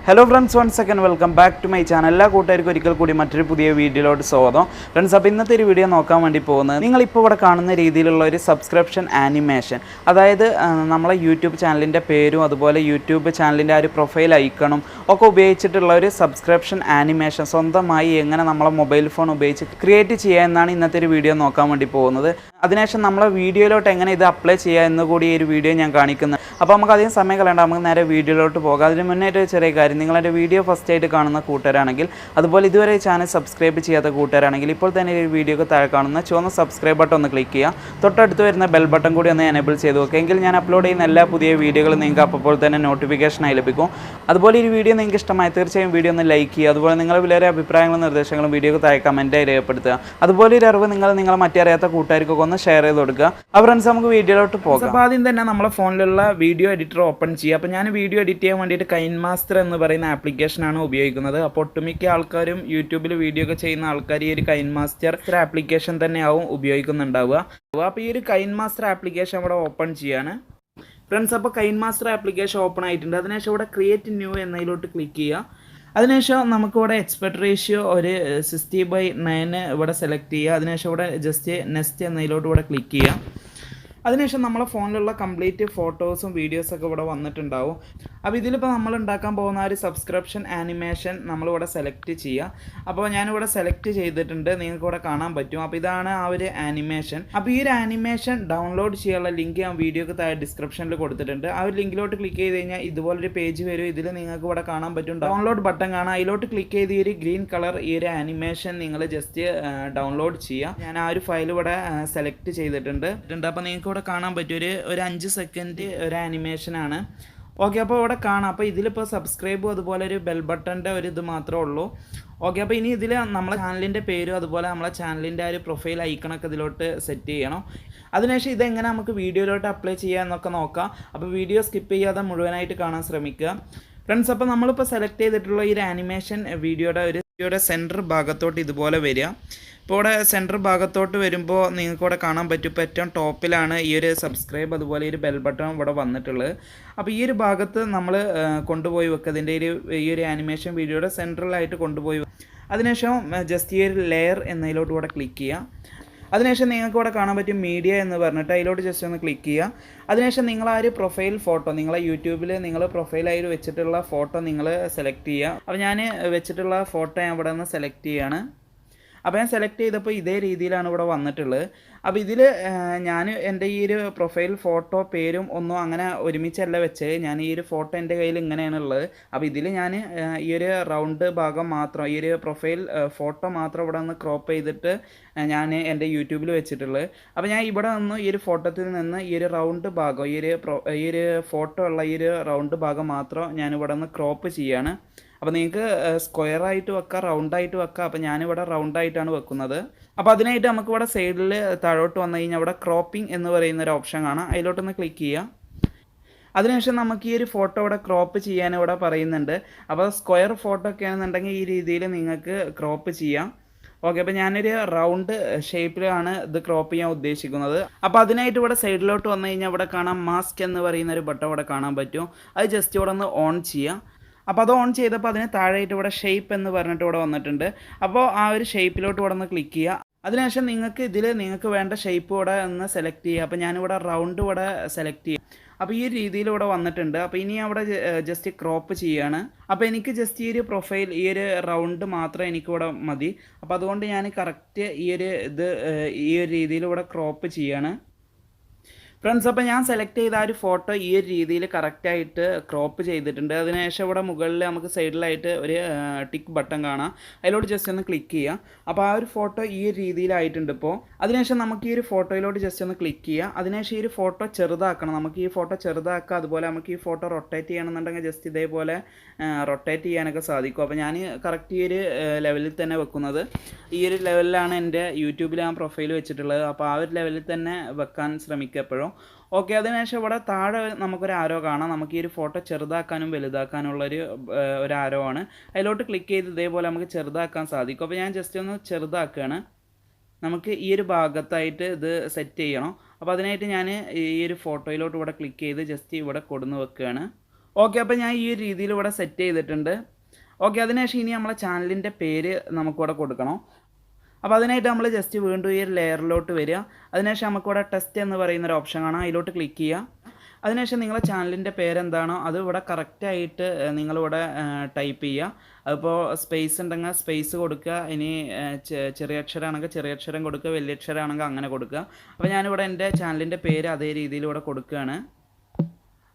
Hello friends, once again welcome back to my channel. എല്ലാ കൂട്ടുകാർക്കും ഒരിക്കൽ കൂടി മറ്റൊരു പുതിയ വീഡിയോയിലോട്ട് സ്വാഗതം. ഫ്രണ്ട്സ്, അപ്പോൾ ഇന്നത്തെ ഒരു വീഡിയോ നോക്കാൻ വേണ്ടി പോകുന്നത് നിങ്ങളിപ്പോൾ ഇവിടെ കാണുന്ന രീതിയിലുള്ള ഒരു സബ്സ്ക്രിപ്ഷൻ ആനിമേഷൻ, അതായത് നമ്മളെ യൂട്യൂബ് ചാനലിൻ്റെ പേരും അതുപോലെ യൂട്യൂബ് ചാനലിൻ്റെ ആ ഒരു പ്രൊഫൈൽ ഐക്കണും ഒക്കെ ഉപയോഗിച്ചിട്ടുള്ള ഒരു സബ്സ്ക്രിപ്ഷൻ ആനിമേഷൻ സ്വന്തമായി എങ്ങനെ നമ്മളെ മൊബൈൽ ഫോൺ ഉപയോഗിച്ച് ക്രിയേറ്റ് ചെയ്യുക എന്നാണ് ഇന്നത്തെ ഒരു വീഡിയോ നോക്കാൻ വേണ്ടി പോകുന്നത്. അതിനുശേഷം നമ്മളെ വീഡിയോയിലോട്ട് എങ്ങനെ ഇത് അപ്ലൈ ചെയ്യുക എന്ന് കൂടി ഈ ഒരു വീഡിയോ ഞാൻ കാണിക്കുന്നത്. അപ്പോൾ നമുക്ക് അധികം സമയം കളയണ്ട, നമുക്ക് നേരെ വീഡിയോയിലോട്ട് പോകാം. അതിന് മുന്നേറ്റ് ചെറിയ കാര്യം, നിങ്ങളെൻ്റെ വീഡിയോ ഫസ്റ്റ് ആയിട്ട് കാണുന്ന കൂട്ടുകാരാണെങ്കിൽ അതുപോലെ ഇതുവരെ ചാനൽ സബ്സ്ക്രൈബ് ചെയ്യാത്ത കൂട്ടുകാരാണെങ്കിൽ ഇപ്പോൾ തന്നെ ഈ വീഡിയോക്ക് താഴെ കാണുന്ന ചുവന്ന സബ്സ്ക്രൈബ് ബട്ടൺ ഒന്ന് ക്ലിക്ക് ചെയ്യുക. തൊട്ടടുത്ത് വരുന്ന ബെൽ ബട്ടൺ കൂടി ഒന്ന് എനേബിൾ ചെയ്ത് വെക്കുക. എങ്കിൽ ഞാൻ അപ്ലോഡ് ചെയ്യുന്ന എല്ലാ പുതിയ വീഡിയോകളും നിങ്ങൾക്ക് അപ്പോൾ തന്നെ നോട്ടിഫിക്കേഷനായി ലഭിക്കും. അതുപോലെ ഈ വീഡിയോ നിങ്ങൾക്ക് ഇഷ്ടമായി തീർച്ചയായും വീഡിയോ ഒന്ന് ലൈക്ക് ചെയ്യുക. അതുപോലെ നിങ്ങൾ വളരെ അഭിപ്രായങ്ങളും നിർദ്ദേശങ്ങളും വീഡിയോക്ക് താഴെ കമൻറ്റായി രേഖപ്പെടുത്തുക. അതുപോലെ ഒരു അറിവ് നിങ്ങൾ മറ്ററിയാത്ത കൂട്ടുകാർക്കൊക്കെ ഒന്ന് ഷെയർ ചെയ്ത് കൊടുക്കുക. അപ്പോൾ ഫ്രണ്ട്സ്, നമുക്ക് വീഡിയോയിലോട്ട് പോകാം. അപ്പോൾ ആദ്യം തന്നെ നമ്മളെ ഫോണിലുള്ള വീഡിയോ എഡിറ്റർ ഓപ്പൺ ചെയ്യുക. അപ്പോൾ ഞാൻ വീഡിയോ എഡിറ്റ് ചെയ്യാൻ വേണ്ടിയിട്ട് KineMaster എന്ന് പറയുന്ന ആപ്ലിക്കേഷനാണ് ഉപയോഗിക്കുന്നത്. അപ്പോൾ ഒട്ടുമിക്ക ആൾക്കാരും യൂട്യൂബിൽ വീഡിയോ ഒക്കെ ചെയ്യുന്ന ആൾക്കാർ ഈ ഒരു KineMaster ആപ്ലിക്കേഷൻ തന്നെയാവും ഉപയോഗിക്കുന്നുണ്ടാവുക. അപ്പോൾ ഈ ഒരു KineMaster ആപ്ലിക്കേഷൻ ഇവിടെ ഓപ്പൺ ചെയ്യാണ് ഫ്രണ്ട്സ്. അപ്പോൾ KineMaster ആപ്ലിക്കേഷൻ ഓപ്പൺ ആയിട്ടുണ്ട്. അതിനുശേഷം ഇവിടെ ക്രിയേറ്റ് ന്യൂ എന്നതിലോട്ട് ക്ലിക്ക് ചെയ്യുക. അതിനുശേഷം നമുക്കിവിടെ എക്സ്പെർട്ട് റേഷ്യോ ഒരു 60/9 ഇവിടെ സെലക്ട് ചെയ്യുക. അതിനുശേഷം ഇവിടെ ജസ്റ്റ് നെക്സ്റ്റ് എന്നതിലോട്ട് ഇവിടെ ക്ലിക്ക് ചെയ്യുക. അതിനുശേഷം നമ്മളെ ഫോണിലുള്ള കംപ്ലീറ്റ് ഫോട്ടോസും വീഡിയോസൊക്കെ ഇവിടെ വന്നിട്ടുണ്ടാവും. അപ്പോൾ ഇതിലിപ്പോൾ നമ്മൾ ഉണ്ടാക്കാൻ പോകുന്ന ഒരു സബ്സ്ക്രിപ്ഷൻ ആനിമേഷൻ നമ്മളിവിടെ സെലക്ട് ചെയ്യുക. അപ്പോൾ ഞാനിവിടെ സെലക്ട് ചെയ്തിട്ടുണ്ട്, നിങ്ങൾക്ക് ഇവിടെ കാണാൻ പറ്റും. അപ്പോൾ ഇതാണ് ആ ഒരു ആനിമേഷൻ. അപ്പോൾ ഈ ഒരു ആനിമേഷൻ ഡൗൺലോഡ് ചെയ്യാനുള്ള ലിങ്ക് ഞാൻ വീഡിയോക്ക് താഴെ ഡിസ്ക്രിപ്ഷനിൽ കൊടുത്തിട്ടുണ്ട്. ആ ഒരു ലിങ്കിലോട്ട് ക്ലിക്ക് ചെയ്ത് കഴിഞ്ഞാൽ ഇതുപോലൊരു പേജ് വരും. ഇതിൽ നിങ്ങൾക്ക് ഇവിടെ കാണാൻ പറ്റും ഡൗൺലോഡ് ബട്ടൺ കാണാം. അതിലോട്ട് ക്ലിക്ക് ചെയ്ത് ഈ ഒരു ഗ്രീൻ കളർ ഈ ഒരു ആനിമേഷൻ നിങ്ങൾ ജസ്റ്റ് ഡൗൺലോഡ് ചെയ്യുക. ഞാൻ ആ ഒരു ഫയൽ ഇവിടെ സെലക്ട് ചെയ്തിട്ടുണ്ട്. അപ്പോൾ നിങ്ങൾക്ക് ഇവിടെ കാണാൻ പറ്റും ഒരു 5 സെക്കൻഡ് ഒരു ആനിമേഷനാണ്. ഓക്കെ, അപ്പോൾ ഇവിടെ കാണാം. അപ്പോൾ ഇതിലിപ്പോൾ സബ്സ്ക്രൈബും അതുപോലെ ഒരു ബെൽ ബട്ടൻ്റെ ഒരു ഇത് മാത്രമേ ഉള്ളൂ. ഓക്കെ, അപ്പോൾ ഇനി ഇതിൽ നമ്മളെ ചാനലിൻ്റെ പേരും അതുപോലെ നമ്മളെ ചാനലിൻ്റെ ആ ഒരു പ്രൊഫൈൽ ഐക്കണൊക്കെ ഇതിലോട്ട് സെറ്റ് ചെയ്യണം. അതിനുശേഷം ഇതെങ്ങനെ നമുക്ക് വീഡിയോയിലോട്ട് അപ്ലൈ ചെയ്യുക എന്നൊക്കെ നോക്കാം. അപ്പോൾ വീഡിയോ സ്കിപ്പ് ചെയ്യാതെ മുഴുവനായിട്ട് കാണാൻ ശ്രമിക്കുക ഫ്രണ്ട്സ്. അപ്പോൾ നമ്മളിപ്പോൾ സെലക്ട് ചെയ്തിട്ടുള്ള ഈ ഒരു ആനിമേഷൻ വീഡിയോയുടെ സെൻറ്റർ ഭാഗത്തോട്ട് ഇതുപോലെ വരിക. ഇപ്പോൾ ഇവിടെ സെൻറ്റർ ഭാഗത്തോട്ട് വരുമ്പോൾ നിങ്ങൾക്ക് ഇവിടെ കാണാൻ പറ്റും. ഇപ്പോൾ ഏറ്റവും ടോപ്പിലാണ് ഈ ഒരു സബ്സ്ക്രൈബ് അതുപോലെ ഈ ഒരു ബെൽ ബട്ടൺ ഇവിടെ വന്നിട്ടുള്ളത്. അപ്പോൾ ഈ ഒരു ഭാഗത്ത് നമ്മൾ കൊണ്ടുപോയി വെക്കുക. ഇതിൻ്റെ ഈ ഒരു ആനിമേഷൻ വീഡിയോയുടെ സെൻട്രലായിട്ട് കൊണ്ടുപോയി. അതിനുശേഷം ജസ്റ്റ് ഈ ഒരു ലെയർ എന്നതിലോട്ട് ഇവിടെ ക്ലിക്ക് ചെയ്യുക. അതിനുശേഷം നിങ്ങൾക്ക് ഇവിടെ കാണാൻ പറ്റും മീഡിയ എന്ന് പറഞ്ഞിട്ട് അതിലോട്ട് ജസ്റ്റ് ഒന്ന് ക്ലിക്ക് ചെയ്യുക. അതിനുശേഷം നിങ്ങൾ ആ ഒരു പ്രൊഫൈൽ ഫോട്ടോ നിങ്ങളെ യൂട്യൂബിൽ നിങ്ങൾ പ്രൊഫൈലായി വെച്ചിട്ടുള്ള ഫോട്ടോ നിങ്ങൾ സെലക്ട് ചെയ്യുക. അപ്പോൾ ഞാൻ വെച്ചിട്ടുള്ള ഫോട്ടോ ഞാൻ ഇവിടെ നിന്ന് സെലക്ട് ചെയ്യുകയാണ്. അപ്പോൾ ഞാൻ സെലക്ട് ചെയ്തപ്പോൾ ഇതേ രീതിയിലാണ് ഇവിടെ വന്നിട്ടുള്ളത്. അപ്പോൾ ഇതിൽ ഞാൻ എൻ്റെ ഈ ഒരു പ്രൊഫൈൽ ഫോട്ടോ പേരും ഒന്നും അങ്ങനെ ഒരുമിച്ചല്ല വെച്ചത്. ഞാൻ ഈ ഒരു ഫോട്ടോ എൻ്റെ കയ്യിൽ ഇങ്ങനെയാണുള്ളത്. അപ്പോൾ ഇതിൽ ഞാൻ ഈ ഒരു റൗണ്ട് ഭാഗം മാത്രം ഈ ഒരു പ്രൊഫൈൽ ഫോട്ടോ മാത്രം ഇവിടെ നിന്ന് ക്രോപ്പ് ചെയ്തിട്ട് ഞാൻ എൻ്റെ യൂട്യൂബിൽ വെച്ചിട്ടുള്ളത്. അപ്പോൾ ഞാൻ ഇവിടെ നിന്ന് ഈ ഒരു ഫോട്ടോത്തിൽ നിന്ന് ഈ ഒരു റൗണ്ട് ഭാഗം ഈ ഒരു ഫോട്ടോ ഉള്ള ഈ ഒരു റൗണ്ട് ഭാഗം മാത്രം ഞാനിവിടെ നിന്ന് ക്രോപ്പ് ചെയ്യാണ്. അപ്പോൾ നിങ്ങൾക്ക് സ്ക്വയറായിട്ട് വെക്കാം, റൗണ്ടായിട്ട് വെക്കാം. അപ്പോൾ ഞാനിവിടെ റൗണ്ടായിട്ടാണ് വെക്കുന്നത്. അപ്പോൾ അതിനായിട്ട് നമുക്കിവിടെ സൈഡിൽ താഴോട്ട് വന്നു കഴിഞ്ഞാൽ അവിടെ ക്രോപ്പിംഗ് എന്ന് പറയുന്ന ഒരു ഓപ്ഷൻ കാണാം. അതിലോട്ടൊന്ന് ക്ലിക്ക് ചെയ്യുക. അതിനുശേഷം നമുക്ക് ഈ ഒരു ഫോട്ടോ ഇവിടെ ക്രോപ്പ് ചെയ്യാൻ ഇവിടെ പറയുന്നുണ്ട്. അപ്പോൾ സ്ക്വയർ ഫോട്ടോ ഒക്കെ ആണെന്നുണ്ടെങ്കിൽ ഈ രീതിയിൽ നിങ്ങൾക്ക് ക്രോപ്പ് ചെയ്യാം. ഓക്കെ, അപ്പോൾ ഞാനൊരു റൗണ്ട് ഷേപ്പിലാണ് ഇത് ക്രോപ്പ് ചെയ്യാൻ ഉദ്ദേശിക്കുന്നത്. അപ്പോൾ അതിനായിട്ട് ഇവിടെ സൈഡിലോട്ട് വന്നു കഴിഞ്ഞാൽ ഇവിടെ കാണാം മാസ്ക് എന്ന് പറയുന്ന ഒരു ബട്ടൺ ഇവിടെ കാണാൻ പറ്റും. അത് ജസ്റ്റ് ഇവിടെ ഒന്ന് ഓൺ ചെയ്യാം. അപ്പോൾ അത് ഓൺ ചെയ്തപ്പോൾ അതിന് താഴെയായിട്ട് ഇവിടെ ഷേപ്പ് എന്ന് പറഞ്ഞിട്ട് ഇവിടെ വന്നിട്ടുണ്ട്. അപ്പോൾ ആ ഒരു ഷേപ്പിലോട്ട് ഇവിടെ ഒന്ന് ക്ലിക്ക് ചെയ്യുക. അതിനുശേഷം നിങ്ങൾക്ക് വേണ്ട ഷേപ്പ് ഇവിടെ ഒന്ന് സെലക്ട് ചെയ്യുക. അപ്പോൾ ഞാനിവിടെ റൗണ്ട് ഇവിടെ സെലക്ട് ചെയ്യാം. അപ്പോൾ ഈ രീതിയിൽ ഇവിടെ വന്നിട്ടുണ്ട്. അപ്പോൾ ഇനി അവിടെ ജസ്റ്റ് ക്രോപ്പ് ചെയ്യുകയാണ്. അപ്പോൾ എനിക്ക് ജസ്റ്റ് ഈ ഒരു പ്രൊഫൈൽ ഈ ഒരു റൗണ്ട് മാത്രം എനിക്കിവിടെ മതി. അപ്പോൾ അതുകൊണ്ട് ഞാൻ കറക്റ്റ് ഈ ഒരു രീതിയിൽ ഇവിടെ ക്രോപ്പ് ചെയ്യാണ് ഫ്രണ്ട്സ്. അപ്പോൾ ഞാൻ സെലക്ട് ചെയ്ത ആ ഒരു ഫോട്ടോ ഈ ഒരു രീതിയിൽ കറക്റ്റായിട്ട് ക്രോപ്പ് ചെയ്തിട്ടുണ്ട്. അതിനുശേഷം ഇവിടെ മുകളിൽ നമുക്ക് സൈഡിലായിട്ട് ഒരു ടിക്ക് ബട്ടൺ കാണാം. അതിലോട്ട് ജസ്റ്റ് ഒന്ന് ക്ലിക്ക് ചെയ്യുക. അപ്പോൾ ആ ഒരു ഫോട്ടോ ഈ ഒരു രീതിയിലായിട്ടുണ്ട് ഇപ്പോൾ. അതിനുശേഷം നമുക്ക് ഈ ഒരു ഫോട്ടോയിലോട്ട് ജസ്റ്റ് ഒന്ന് ക്ലിക്ക് ചെയ്യുക. അതിനുശേഷം ഈ ഒരു ഫോട്ടോ ചെറുതാക്കണം. നമുക്ക് ഈ ഫോട്ടോ ചെറുതാക്കുക. അതുപോലെ നമുക്ക് ഈ ഫോട്ടോ റൊട്ടേറ്റ് ചെയ്യണമെന്നുണ്ടെങ്കിൽ ജസ്റ്റ് ഇതേപോലെ റൊട്ടേറ്റ് ചെയ്യാനൊക്കെ സാധിക്കും. അപ്പോൾ ഞാൻ കറക്റ്റ് ഈ ഒരു ലെവലിൽ തന്നെ വെക്കുന്നത്. ഈ ഒരു ലെവലിലാണ് എൻ്റെ യൂട്യൂബിൽ ഞാൻ പ്രൊഫൈൽ വെച്ചിട്ടുള്ളത്. അപ്പോൾ ആ ഒരു ലെവലിൽ തന്നെ വെക്കാൻ ശ്രമിക്കുക എപ്പോഴും. ഓക്കെ, അതിനുശേഷം ഇവിടെ താഴെ നമുക്കൊരു ആരോ കാണാം. നമുക്ക് ഈ ഒരു ഫോട്ടോ ചെറുതാക്കാനും വലുതാക്കാനുള്ളൊരു ആരോ ആണ്. അതിലോട്ട് ക്ലിക്ക് ചെയ്ത് ഇതേപോലെ നമുക്ക് ചെറുതാക്കാൻ സാധിക്കും. അപ്പോൾ ഞാൻ ജസ്റ്റ് ഒന്ന് ചെറുതാക്കുകയാണ്. നമുക്ക് ഈ ഒരു ഭാഗത്തായിട്ട് ഇത് സെറ്റ് ചെയ്യണം. അപ്പോൾ അതിനായിട്ട് ഞാൻ ഈ ഒരു ഫോട്ടോയിലോട്ട് ഇവിടെ ക്ലിക്ക് ചെയ്ത് ജസ്റ്റ് ഇവിടെ കൊടുന്ന് വെക്കുകയാണ്. ഓക്കെ, അപ്പോൾ ഞാൻ ഈ ഒരു രീതിയിൽ ഇവിടെ സെറ്റ് ചെയ്തിട്ടുണ്ട്. ഓക്കെ, അതിനുശേഷം ഇനി നമ്മളെ ചാനലിൻ്റെ പേര് നമുക്കിവിടെ കൊടുക്കണം. അപ്പോൾ അതിനായിട്ട് നമ്മൾ ജസ്റ്റ് വീണ്ടും ഈ ഒരു ലെയറിലോട്ട് വരിക. അതിനുശേഷം നമുക്കിവിടെ ടെസ്റ്റ് എന്ന് പറയുന്നൊരു ഓപ്ഷൻ കാണാം, അതിലോട്ട് ക്ലിക്ക് ചെയ്യുക. അതിനുശേഷം നിങ്ങളെ ചാനലിൻ്റെ പേരെന്താണോ അത് ഇവിടെ കറക്റ്റായിട്ട് നിങ്ങളിവിടെ ടൈപ്പ് ചെയ്യുക. അതിപ്പോൾ സ്പേസ് ഉണ്ടെങ്കിൽ സ്പേസ് കൊടുക്കുക, ഇനി ചെറിയ അക്ഷരമാണെങ്കിൽ ചെറിയ അക്ഷരം കൊടുക്കുക, വലിയ അക്ഷരമാണെങ്കിൽ അങ്ങനെ കൊടുക്കുക. അപ്പോൾ ഞാനിവിടെ എൻ്റെ ചാനലിൻ്റെ പേര് അതേ രീതിയിൽ ഇവിടെ കൊടുക്കുകയാണ്.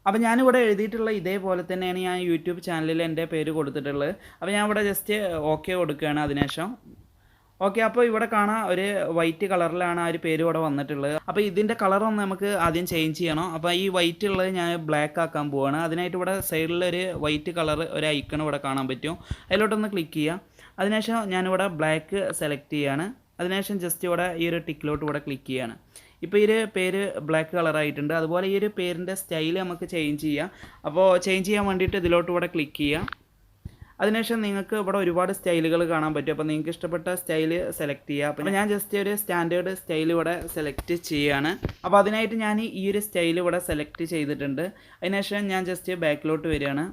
അപ്പോൾ ഞാനിവിടെ എഴുതിയിട്ടുള്ള ഇതേപോലെ തന്നെയാണ് ഞാൻ യൂട്യൂബ് ചാനലിൽ എൻ്റെ പേര് കൊടുത്തിട്ടുള്ളത്. അപ്പോൾ ഞാൻ ഇവിടെ ജസ്റ്റ് ഓക്കെ കൊടുക്കുകയാണ്. അതിനുശേഷം ഓക്കെ, അപ്പോൾ ഇവിടെ കാണാം ഒരു വൈറ്റ് കളറിലാണ് ആ ഒരു പേര് ഇവിടെ വന്നിട്ടുള്ളത്. അപ്പോൾ ഇതിൻ്റെ കളറൊന്ന് നമുക്ക് ആദ്യം ചേഞ്ച് ചെയ്യണം. അപ്പോൾ ഈ വൈറ്റ് ഉള്ളത് ഞാൻ ബ്ലാക്ക് ആക്കാൻ പോവുകയാണ്. അതിനായിട്ട് ഇവിടെ സൈഡിലൊരു വൈറ്റ് കളർ ഒരു ഐക്കൺ ഇവിടെ കാണാൻ പറ്റും, അതിലോട്ടൊന്ന് ക്ലിക്ക് ചെയ്യുക. അതിനുശേഷം ഞാനിവിടെ ബ്ലാക്ക് സെലക്ട് ചെയ്യുകയാണ്. അതിനുശേഷം ജസ്റ്റ് ഇവിടെ ഈ ഒരു ടിക്കിലോട്ട് ഇവിടെ ക്ലിക്ക് ചെയ്യുകയാണ്. ഇപ്പോൾ ഈ ഒരു പേര് ബ്ലാക്ക് കളറായിട്ടുണ്ട്. അതുപോലെ ഈ ഒരു പേരിൻ്റെ സ്റ്റൈൽ നമുക്ക് ചേഞ്ച് ചെയ്യാം. അപ്പോൾ ചേഞ്ച് ചെയ്യാൻ വേണ്ടിയിട്ട് ഇതിലോട്ട് ഇവിടെ ക്ലിക്ക് ചെയ്യുക. അതിനുശേഷം നിങ്ങൾക്ക് ഇവിടെ ഒരുപാട് സ്റ്റൈലുകൾ കാണാൻ പറ്റും. അപ്പോൾ നിങ്ങൾക്ക് ഇഷ്ടപ്പെട്ട സ്റ്റൈൽ സെലക്ട് ചെയ്യുക. അപ്പോൾ ഞാൻ ജസ്റ്റ് ഒരു സ്റ്റാൻഡേർഡ് സ്റ്റൈൽ ഇവിടെ സെലക്ട് ചെയ്യുകയാണ്. അപ്പോൾ അതിനായിട്ട് ഞാൻ ഈ ഒരു സ്റ്റൈൽ ഇവിടെ സെലക്ട് ചെയ്തിട്ടുണ്ട്. അതിനുശേഷം ഞാൻ ജസ്റ്റ് ബാക്കിലോട്ട് വരികയാണ്.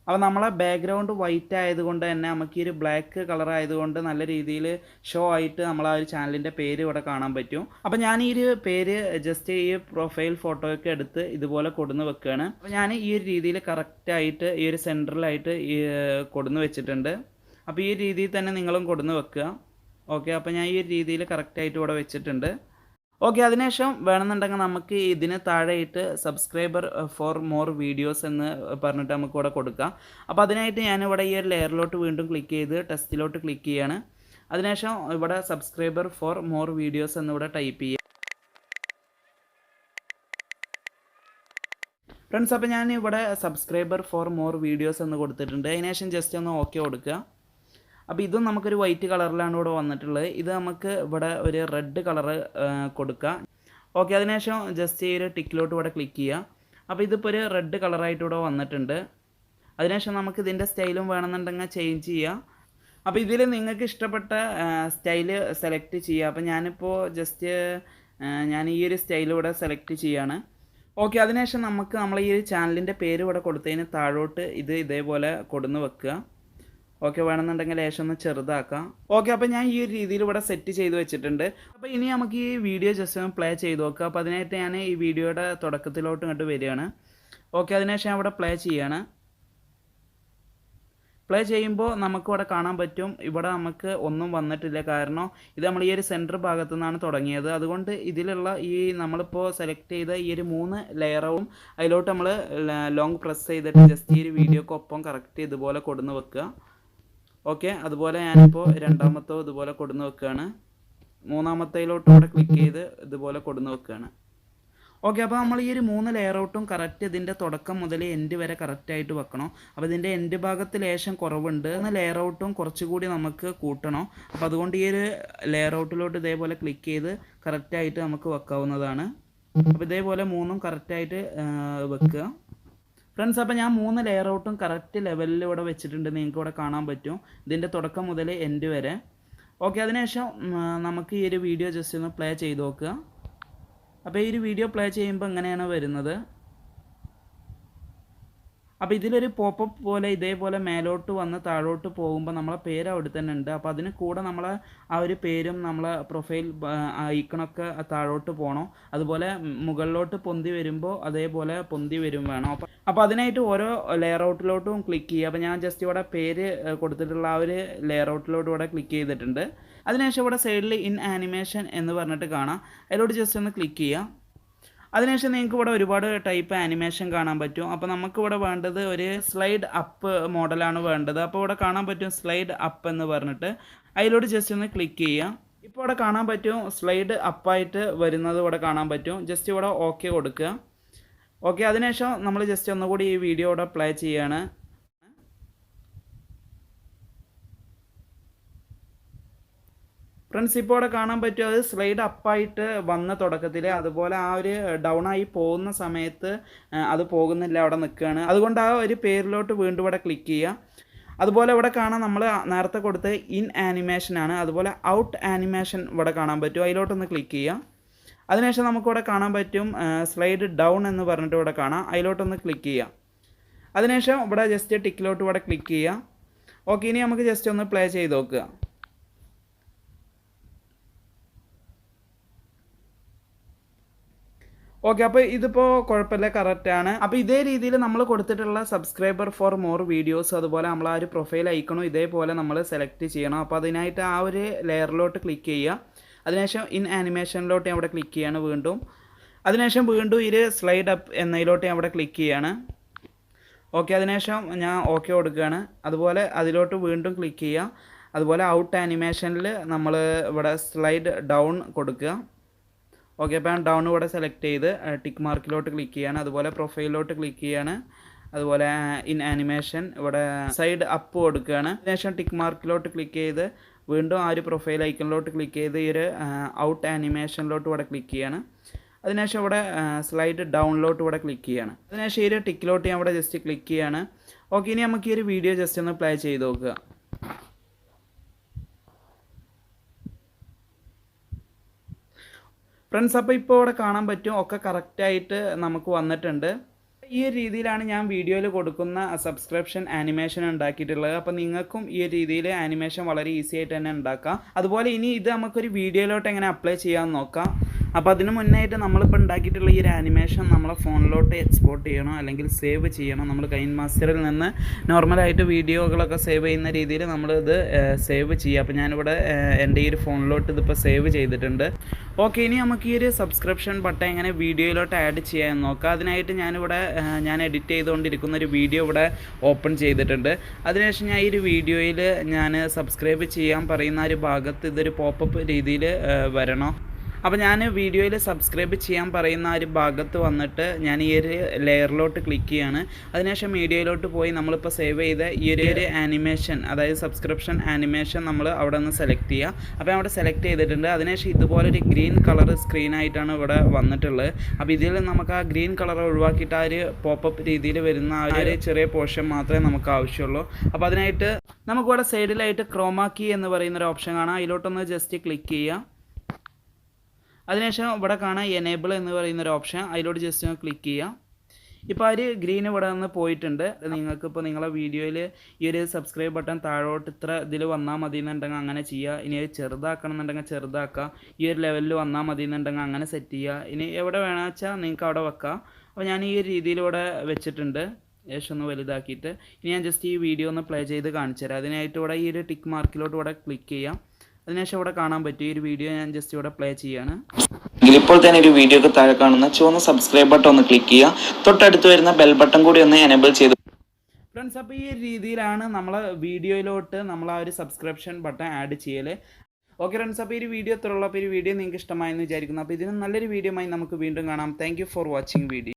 അപ്പോൾ നമ്മളെ ബാക്ക്ഗ്രൗണ്ട് വൈറ്റ് ആയതുകൊണ്ട് തന്നെ നമുക്ക് ഈ ഒരു ബ്ലാക്ക് കളർ ആയതുകൊണ്ട് നല്ല രീതിയിൽ ഷോ ആയിട്ട് നമ്മൾ ആ ഒരു ചാനലിൻ്റെ പേര് ഇവിടെ കാണാൻ പറ്റും. അപ്പോൾ ഞാൻ ഈ ഒരു പേര് ജസ്റ്റ് ഈ പ്രൊഫൈൽ ഫോട്ടോയൊക്കെ എടുത്ത് ഇതുപോലെ കൊടുന്ന് വെക്കുകയാണ്. അപ്പോൾ ഞാൻ ഈ ഒരു രീതിയിൽ കറക്റ്റായിട്ട് ഈ ഒരു സെൻറ്ററിലായിട്ട് കൊടുന്ന് വെച്ചിട്ടുണ്ട്. അപ്പോൾ ഈ രീതിയിൽ തന്നെ നിങ്ങളും കൊടുന്ന് വെക്കുക. ഓക്കെ, അപ്പോൾ ഞാൻ ഈ ഒരു രീതിയിൽ കറക്റ്റായിട്ട് ഇവിടെ വെച്ചിട്ടുണ്ട്. ഓക്കെ, അതിനുശേഷം വേണമെന്നുണ്ടെങ്കിൽ നമുക്ക് ഇതിന് താഴെയിട്ട് സബ്സ്ക്രൈബർ ഫോർ മോർ വീഡിയോസ് എന്ന് പറഞ്ഞിട്ട് നമുക്ക് ഇവിടെ കൊടുക്കാം. അപ്പോൾ അതിനായിട്ട് ഞാനിവിടെ ഈ ഒരു ലെയറിലോട്ട് വീണ്ടും ക്ലിക്ക് ചെയ്ത് ടെസ്റ്റിലോട്ട് ക്ലിക്ക് ചെയ്യാണ്. അതിനുശേഷം ഇവിടെ സബ്സ്ക്രൈബർ ഫോർ മോർ വീഡിയോസ് എന്നിവിടെ ടൈപ്പ് ചെയ്യുക. ഫ്രണ്ട്സ്, അപ്പോൾ ഞാൻ ഇവിടെ സബ്സ്ക്രൈബർ ഫോർ മോർ വീഡിയോസ് എന്ന് കൊടുത്തിട്ടുണ്ട്. അതിനുശേഷം ജസ്റ്റ് ഒന്ന് ഓക്കെ കൊടുക്കുക. അപ്പോൾ ഇതും നമുക്കൊരു വൈറ്റ് കളറിലാണ് ഇവിടെ വന്നിട്ടുള്ളത്. ഇത് നമുക്ക് ഇവിടെ ഒരു റെഡ് കളറ് കൊടുക്കുക. ഓക്കെ, അതിനുശേഷം ജസ്റ്റ് ഈ ഒരു ടിക്കിലോട്ട് ഇവിടെ ക്ലിക്ക് ചെയ്യുക. അപ്പോൾ ഇതിപ്പോൾ ഒരു റെഡ് കളറായിട്ട് ഇവിടെ വന്നിട്ടുണ്ട്. അതിനുശേഷം നമുക്ക് ഇതിൻ്റെ സ്റ്റൈലും വേണമെന്നുണ്ടെങ്കിൽ ചേഞ്ച് ചെയ്യാം. അപ്പോൾ ഇതിൽ നിങ്ങൾക്ക് ഇഷ്ടപ്പെട്ട സ്റ്റൈല് സെലക്ട് ചെയ്യുക. അപ്പോൾ ഞാനിപ്പോൾ ജസ്റ്റ് ഞാൻ ഈ ഒരു സ്റ്റൈൽ ഇവിടെ സെലക്ട് ചെയ്യുകയാണ്. ഓക്കെ, അതിനുശേഷം നമുക്ക് നമ്മൾ ഈ ഒരു ചാനലിൻ്റെ പേര് ഇവിടെ കൊടുത്തതിന് താഴോട്ട് ഇത് ഇതേപോലെ കൊടുന്ന് വെക്കുക. ഓക്കെ, വേണമെന്നുണ്ടെങ്കിൽ ലേശം ഒന്ന് ചെറുതാക്കാം. ഓക്കെ, അപ്പോൾ ഞാൻ ഈ ഒരു രീതിയിൽ ഇവിടെ സെറ്റ് ചെയ്ത് വെച്ചിട്ടുണ്ട്. അപ്പോൾ ഇനി നമുക്ക് ഈ വീഡിയോ ജസ്റ്റ് ഒന്ന് പ്ലേ ചെയ്ത് നോക്കാം. അപ്പോൾ അതിനായിട്ട് ഞാൻ ഈ വീഡിയോയുടെ തുടക്കത്തിലോട്ട് ഇങ്ങോട്ട് വരികയാണ്. ഓക്കെ, അതിനുശേഷം ഇവിടെ പ്ലേ ചെയ്യാണ്. പ്ലേ ചെയ്യുമ്പോൾ നമുക്കിവിടെ കാണാൻ പറ്റും, ഇവിടെ നമുക്ക് ഒന്നും വന്നിട്ടില്ല. കാരണം ഇത് നമ്മൾ ഈ ഒരു സെൻറ്റർ ഭാഗത്തു നിന്നാണ് തുടങ്ങിയത്. അതുകൊണ്ട് ഇതിലുള്ള ഈ നമ്മളിപ്പോൾ സെലക്ട് ചെയ്ത ഈ ഒരു 3 ലെയറും അതിലോട്ട് നമ്മൾ ലോങ് പ്രസ് ചെയ്തിട്ട് ജസ്റ്റ് ഈ ഒരു വീഡിയോക്കൊപ്പം കറക്റ്റ് ഇതുപോലെ കൊടുന്ന് വെക്കുക. ഓക്കെ, അതുപോലെ ഞാനിപ്പോൾ രണ്ടാമത്തോ ഇതുപോലെ കൊടുന്ന് വെക്കുകയാണ്. മൂന്നാമത്തേലോട്ടും ഇവിടെ ക്ലിക്ക് ചെയ്ത് ഇതുപോലെ കൊടുന്ന് വെക്കുകയാണ്. ഓക്കെ, അപ്പോൾ നമ്മൾ ഈ ഒരു 3 ലെയറൗട്ടും കറക്റ്റ് ഇതിൻ്റെ തുടക്കം മുതൽ എൻഡ് വരെ കറക്റ്റായിട്ട് വെക്കണം. അപ്പോൾ ഇതിൻ്റെ എൻഡ് ഭാഗത്ത് ലേശം കുറവുണ്ട്. ലെയറൗട്ടും കുറച്ചുകൂടി നമുക്ക് കൂട്ടണം. അപ്പോൾ അതുകൊണ്ട് ഈ ഒരു ലെയറൗട്ടിലോട്ട് ഇതേപോലെ ക്ലിക്ക് ചെയ്ത് കറക്റ്റായിട്ട് നമുക്ക് വെക്കാവുന്നതാണ്. അപ്പോൾ ഇതേപോലെ 3ഉം കറക്റ്റായിട്ട് വെക്കുക. ഫ്രണ്ട്സ്, അപ്പോൾ ഞാൻ 3 ലെയറൗട്ടും കറക്റ്റ് ലെവലിൽ ഇവിടെ വെച്ചിട്ടുണ്ട്. നിങ്ങൾക്ക് ഇവിടെ കാണാൻ പറ്റും ഇതിൻ്റെ തുടക്കം മുതൽ എൻഡ് വരെ. ഓക്കെ, അതിനുശേഷം നമുക്ക് ഈ ഒരു വീഡിയോ ജസ്റ്റ് ഒന്ന് പ്ലേ ചെയ്ത് നോക്കുക. അപ്പോൾ ഈ ഒരു വീഡിയോ പ്ലേ ചെയ്യുമ്പോൾ ഇങ്ങനെയാണ് വരുന്നത്. അപ്പോൾ ഇതിലൊരു പോപ്പപ്പ് പോലെ ഇതേപോലെ മേലോട്ട് വന്ന് താഴോട്ട് പോകുമ്പോൾ നമ്മളെ പേര് അവിടെ തന്നെ ഉണ്ട്. അപ്പോൾ അതിന് കൂടെ നമ്മളെ ആ ഒരു പേരും നമ്മളെ പ്രൊഫൈൽ ഐക്കണൊക്കെ താഴോട്ട് പോകണം. അതുപോലെ മുകളിലോട്ട് പൊന്തി വരുമ്പോൾ അതേപോലെ പൊന്തി വരും വേണം. അപ്പോൾ അതിനായിട്ട് ഓരോ ലെയറൗട്ടിലോട്ടും ക്ലിക്ക് ചെയ്യുക. അപ്പോൾ ഞാൻ ജസ്റ്റ് ഇവിടെ പേര് കൊടുത്തിട്ടുള്ള ആ ഒരു ലെയറൗട്ടിലോട്ട് ഇവിടെ ക്ലിക്ക് ചെയ്തിട്ടുണ്ട്. അതിനുശേഷം ഇവിടെ സൈഡിൽ ഇൻ ആനിമേഷൻ എന്ന് പറഞ്ഞിട്ട് കാണാം, അതിലോട്ട് ജസ്റ്റ് ഒന്ന് ക്ലിക്ക് ചെയ്യുക. അതിനുശേഷം നിങ്ങൾക്ക് ഇവിടെ ഒരുപാട് ടൈപ്പ് ആനിമേഷൻ കാണാൻ പറ്റും. അപ്പോൾ നമുക്കിവിടെ വേണ്ടത് ഒരു സ്ലൈഡ് അപ്പ് മോഡലാണ് വേണ്ടത്. അപ്പോൾ ഇവിടെ കാണാൻ പറ്റും സ്ലൈഡ് അപ്പ് എന്ന് പറഞ്ഞിട്ട്, അതിലോട്ട് ജസ്റ്റ് ഒന്ന് ക്ലിക്ക് ചെയ്യുക. ഇപ്പോൾ ഇവിടെ കാണാൻ പറ്റും സ്ലൈഡ് അപ്പായിട്ട് വരുന്നത് ഇവിടെ കാണാൻ പറ്റും. ജസ്റ്റ് ഇവിടെ ഓക്കെ കൊടുക്കുക. ഓക്കെ, അതിനുശേഷം നമ്മൾ ജസ്റ്റ് ഒന്നുകൂടി ഈ വീഡിയോ ഇവിടെ പ്ലേ ചെയ്യാണ്. ഫ്രണ്ട്സ്, ഇപ്പോൾ ഇവിടെ കാണാൻ പറ്റും അത് സ്ലൈഡ് അപ്പായിട്ട് വന്ന തുടക്കത്തിൽ, അതുപോലെ ആ ഒരു ഡൗൺ ആയി പോകുന്ന സമയത്ത് അത് പോകുന്നില്ല, അവിടെ നിൽക്കുകയാണ്. അതുകൊണ്ട് ആ ഒരു പേരിലോട്ട് വീണ്ടും ഇവിടെ ക്ലിക്ക് ചെയ്യുക. അതുപോലെ ഇവിടെ കാണാൻ നമ്മൾ നേരത്തെ കൊടുത്ത് ഇൻ ആനിമേഷനാണ്. അതുപോലെ ഔട്ട് ആനിമേഷൻ ഇവിടെ കാണാൻ പറ്റും, അതിലോട്ടൊന്ന് ക്ലിക്ക് ചെയ്യുക. അതിനുശേഷം നമുക്കിവിടെ കാണാൻ പറ്റും സ്ലൈഡ് ഡൗൺ എന്ന് പറഞ്ഞിട്ട് ഇവിടെ കാണാം, അതിലോട്ടൊന്ന് ക്ലിക്ക് ചെയ്യുക. അതിനുശേഷം ഇവിടെ ജസ്റ്റ് ടിക്കിലോട്ട് ഇവിടെ ക്ലിക്ക് ചെയ്യുക. ഓക്കെ, ഇനി നമുക്ക് ജസ്റ്റ് ഒന്ന് പ്ലേ ചെയ്ത് നോക്കുക. ഓക്കെ, അപ്പോൾ ഇതിപ്പോൾ കുഴപ്പമില്ല, കറക്റ്റാണ്. അപ്പോൾ ഇതേ രീതിയിൽ നമ്മൾ കൊടുത്തിട്ടുള്ള സബ്സ്ക്രൈബർ ഫോർ മോർ വീഡിയോസ്, അതുപോലെ നമ്മൾ ആ ഒരു പ്രൊഫൈൽ ഐക്കണും ഇതേപോലെ നമ്മൾ സെലക്ട് ചെയ്യണം. അപ്പോൾ അതിനായിട്ട് ആ ഒരു ലെയറിലോട്ട് ക്ലിക്ക് ചെയ്യുക. അതിനുശേഷം ഇൻ ആനിമേഷനിലോട്ട് ഞാൻ അവിടെ ക്ലിക്ക് ചെയ്യാണ് വീണ്ടും. അതിനുശേഷം വീണ്ടും ഇത് സ്ലൈഡ് അപ്പ് എന്നതിലോട്ട് ഞാൻ അവിടെ ക്ലിക്ക് ചെയ്യാണ്. ഓക്കെ, അതിനുശേഷം ഞാൻ ഓക്കെ കൊടുക്കുകയാണ്. അതുപോലെ അതിലോട്ട് വീണ്ടും ക്ലിക്ക് ചെയ്യുക. അതുപോലെ ഔട്ട് ആനിമേഷനിൽ നമ്മൾ ഇവിടെ സ്ലൈഡ് ഡൗൺ കൊടുക്കുക. ഓക്കെ, അപ്പോൾ ഞാൻ ഡൗൺ ഇവിടെ സെലക്ട് ചെയ്ത് ടിക്ക് മാർക്കിലോട്ട് ക്ലിക്ക് ചെയ്യാണ്. അതുപോലെ പ്രൊഫൈലിലോട്ട് ക്ലിക്ക് ചെയ്യാണ്. അതുപോലെ ഇൻ ആനിമേഷൻ ഇവിടെ സൈഡ് അപ്പ് കൊടുക്കുകയാണ്. അതിനുശേഷം ടിക്ക് മാർക്കിലോട്ട് ക്ലിക്ക് ചെയ്ത് വീണ്ടും ആ ഒരു പ്രൊഫൈൽ ഐക്കണിലോട്ട് ക്ലിക്ക് ചെയ്ത് ഈ ഒരു ഔട്ട് ആനിമേഷനിലോട്ട് ഇവിടെ ക്ലിക്ക് ചെയ്യാണ്. അതിനുശേഷം ഇവിടെ സ്ലൈഡ് ഡൗണിലോട്ട് ഇവിടെ ക്ലിക്ക് ചെയ്യാണ്. അതിനുശേഷം ഈ ഒരു ടിക്കിലോട്ട് ഞാൻ ഇവിടെ ജസ്റ്റ് ക്ലിക്ക് ചെയ്യാണ്. ഓക്കെ, ഇനി നമുക്ക് ഈ ഒരു വീഡിയോ ജസ്റ്റ് ഒന്ന് പ്ലേ ചെയ്ത് നോക്കുക. ഫ്രണ്ട്സ്, അപ്പോൾ ഇപ്പോൾ ഇവിടെ കാണാൻ പറ്റും ഒക്കെ കറക്റ്റായിട്ട് നമുക്ക് വന്നിട്ടുണ്ട്. ഈ ഒരു രീതിയിലാണ് ഞാൻ വീഡിയോയിൽ കൊടുക്കുന്ന സബ്സ്ക്രിപ്ഷൻ ആനിമേഷൻ ഉണ്ടാക്കിയിട്ടുള്ളത്. അപ്പോൾ നിങ്ങൾക്കും ഈ ഒരു രീതിയിൽ ആനിമേഷൻ വളരെ ഈസി ആയിട്ട് തന്നെ ഉണ്ടാക്കാം. അതുപോലെ ഇനി ഇത് നമുക്കൊരു വീഡിയോയിലോട്ട് എങ്ങനെ അപ്ലൈ ചെയ്യാമെന്ന് നോക്കാം. അപ്പോൾ അതിന് മുന്നായിട്ട് നമ്മളിപ്പോൾ ഉണ്ടാക്കിയിട്ടുള്ള ഈ ഒരു ആനിമേഷൻ നമ്മളെ ഫോണിലോട്ട് എക്സ്പോർട്ട് ചെയ്യണം, അല്ലെങ്കിൽ സേവ് ചെയ്യണം. നമ്മൾ കൈൻ മാസ്റ്ററിൽ നിന്ന് നോർമലായിട്ട് വീഡിയോകളൊക്കെ സേവ് ചെയ്യുന്ന രീതിയിൽ നമ്മളിത് സേവ് ചെയ്യുക. അപ്പോൾ ഞാനിവിടെ എൻ്റെ ഈ ഒരു ഫോണിലോട്ട് ഇതിപ്പോൾ സേവ് ചെയ്തിട്ടുണ്ട്. ഓക്കെ, ഇനി നമുക്ക് ഈ ഒരു സബ്സ്ക്രിപ്ഷൻ ബട്ടൺ എങ്ങനെ വീഡിയോയിലോട്ട് ആഡ് ചെയ്യാമെന്ന് നോക്കാം. അതിനായിട്ട് ഞാനിവിടെ ഞാൻ എഡിറ്റ് ചെയ്തുകൊണ്ടിരിക്കുന്ന ഒരു വീഡിയോ ഇവിടെ ഓപ്പൺ ചെയ്തിട്ടുണ്ട്. അതിനുശേഷം ഞാൻ ഈ ഒരു വീഡിയോയിൽ ഞാൻ സബ്സ്ക്രൈബ് ചെയ്യാൻ പറയുന്ന ഒരു ഭാഗത്ത് ഇതൊരു പോപ്പപ്പ് രീതിയിൽ വരണം. അപ്പോൾ ഞാൻ വീഡിയോയിൽ സബ്സ്ക്രൈബ് ചെയ്യാൻ പറയുന്ന ആ ഒരു ഭാഗത്ത് വന്നിട്ട് ഞാൻ ഈ ഒരു ലെയറിലോട്ട് ക്ലിക്ക് ചെയ്യാണ്. അതിനുശേഷം മീഡിയയിലോട്ട് പോയി നമ്മളിപ്പോൾ സേവ് ചെയ്ത ഈ ഒരു ആനിമേഷൻ, അതായത് സബ്സ്ക്രിപ്ഷൻ ആനിമേഷൻ നമ്മൾ അവിടെ നിന്ന് സെലക്ട് ചെയ്യുക. അപ്പോൾ അവിടെ സെലക്ട് ചെയ്തിട്ടുണ്ട്. അതിനുശേഷം ഇതുപോലൊരു ഗ്രീൻ കളർ സ്ക്രീനായിട്ടാണ് ഇവിടെ വന്നിട്ടുള്ളത്. അപ്പോൾ ഇതിൽ നമുക്ക് ആ ഗ്രീൻ കളർ ഒഴിവാക്കിയിട്ട് ആ ഒരു പോപ്പപ്പ് രീതിയിൽ വരുന്ന ആ ഒരു ചെറിയ പോർഷൻ മാത്രമേ നമുക്ക് ആവശ്യമുള്ളൂ. അപ്പോൾ അതിനായിട്ട് നമുക്കിവിടെ സൈഡിലായിട്ട് ക്രോമാക്കി എന്ന് പറയുന്നൊരു ഓപ്ഷൻ കാണാം. അതിലോട്ടൊന്ന് ജസ്റ്റ് ക്ലിക്ക് ചെയ്യുക. അതിനുശേഷം ഇവിടെ കാണാം എനേബിൾ എന്ന് പറയുന്നൊരു ഓപ്ഷൻ, അതിലോട്ട് ജസ്റ്റ് ഒന്ന് ക്ലിക്ക് ചെയ്യാം. ഇപ്പോൾ ആ ഒരു ഗ്രീൻ ഇവിടെ നിന്ന് പോയിട്ടുണ്ട്. നിങ്ങൾക്കിപ്പോൾ നിങ്ങളെ വീഡിയോയിൽ ഈ ഒരു സബ്സ്ക്രൈബ് ബട്ടൺ താഴോട്ട് ഇത്ര ഇതിൽ വന്നാൽ മതി എന്നുണ്ടെങ്കിൽ അങ്ങനെ ചെയ്യുക. ഇനി അത് ചെറുതാക്കണം എന്നുണ്ടെങ്കിൽ ചെറുതാക്കുക. ഈ ഒരു ലെവലിൽ വന്നാൽ മതി എന്നുണ്ടെങ്കിൽ അങ്ങനെ സെറ്റ് ചെയ്യുക. ഇനി എവിടെ വേണമെന്ന് വെച്ചാൽ നിങ്ങൾക്ക് അവിടെ വെക്കാം. അപ്പോൾ ഞാൻ ഈ ഒരു രീതിയിൽ ഇവിടെ വെച്ചിട്ടുണ്ട്. ശേഷം ഒന്ന് വലുതാക്കിയിട്ട് ഇനി ഞാൻ ജസ്റ്റ് ഈ വീഡിയോ ഒന്ന് പ്ലേ ചെയ്ത് കാണിച്ചു തരാം. അതിനായിട്ട് ഇവിടെ ഈ ഒരു ടിക്ക് മാർക്കിലോട്ട് ഇവിടെ ക്ലിക്ക് ചെയ്യാം. അതിനുശേഷം ഇവിടെ കാണാൻ പറ്റും ഈ ഒരു വീഡിയോ ഞാൻ ജസ്റ്റ് ഇവിടെ പ്ലേ ചെയ്യാണ്. ഇപ്പോൾ തന്നെ ഒരു വീഡിയോക്ക് താഴെ കാണുന്ന ചുവന്ന സബ്സ്ക്രൈബ് ബട്ടൺ ഒന്ന് ക്ലിക്ക് ചെയ്യുക. തൊട്ടടുത്ത് വരുന്ന ബെൽ ബട്ടൺ കൂടി ഒന്ന് എനേബിൾ ചെയ്ത് ഫ്രണ്ട്സ്, അപ്പോൾ ഈ രീതിയിലാണ് നമ്മൾ വീഡിയോയിലോട്ട് നമ്മൾ ആ ഒരു സബ്സ്ക്രിപ്ഷൻ ബട്ടൺ ആഡ് ചെയ്യൽ. ഓക്കെ ഫ്രണ്ട്സ്, അപ്പോൾ ഈ ഒരു വീഡിയോ ഇത്രയുള്ളൂ. അപ്പോൾ ഈ വീഡിയോ നിങ്ങൾക്ക് ഇഷ്ടമായെന്ന് വിചാരിക്കുന്നു. അപ്പോൾ ഇതിന് നല്ലൊരു വീഡിയോ ആയി നമുക്ക് വീണ്ടും കാണാം. Thank you for watching video.